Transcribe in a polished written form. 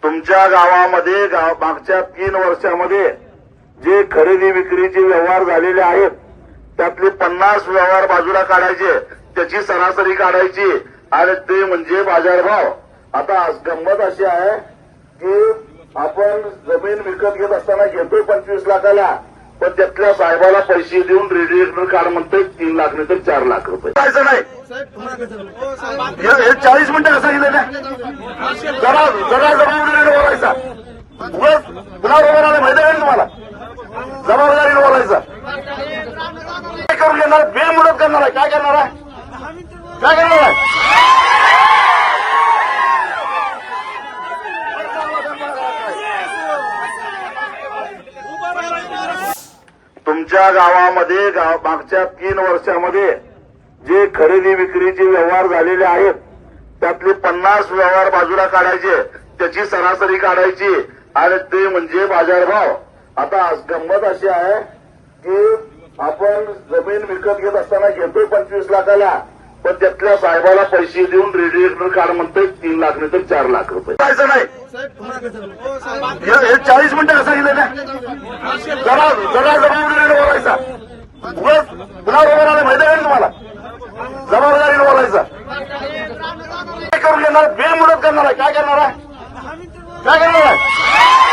तुमच्या गावामध्ये मागच्या 3 वर्षामध्ये जे खरेदी विक्रीचे व्यवहार झालेले आहेत त्यातले 50 व्यवहार बाजूला काढायचे, त्याची सरासरी काढायची आणि ते म्हणजे बाजारभाव। आता गंमत अशी आहे की आपण जमीन विकत घेत असताना घेतोय 25 लाखाला, पण त्यातल्या साहेबाला पैसे देऊन रेडिएटर कार्ड म्हणतोय 3 लाख नाही तर 4 लाख रुपये जायचं नाही। हे 40 मिनिटं कसं गेले नाही, जरा जबाबदारीने बोलायचा। पुन्हा बरोबर आलं माहिती आहे तुम्हाला, जबाबदारीने बोलायचं। काय करून घेणार, बेमुदत करणार आहे, काय करणार आहे, काय करणार आहे? तुमच्या गावामध्ये मागच्या 3 वर्षामध्ये जे खरेदी विक्रीचे व्यवहार झालेले आहेत त्यातले 50 व्यवहार बाजूला काढायचे, त्याची सरासरी काढायची आणि ते म्हणजे बाजारभाव। आता गंमत अशी आहे की आपण जमीन विकत घेत असताना घेतोय 25 लाखाला, पण त्यातल्या साहेबाला पैसे देऊन रेडिएटर कार्ड म्हणतोय 3 लाख नाही तर 4 लाख रुपये जायचं नाही। हे 40 मिनिटं कसं गेले नाही, जरा जबाबदारीने बोलायचा। पुन्हा बरोबर आलं माहिती आहे तुम्हाला, जबाबदारीने बोलायचं। काय करून घेणार, बेमुदत करणार आहे, काय करणार आहे, काय करणार आहे?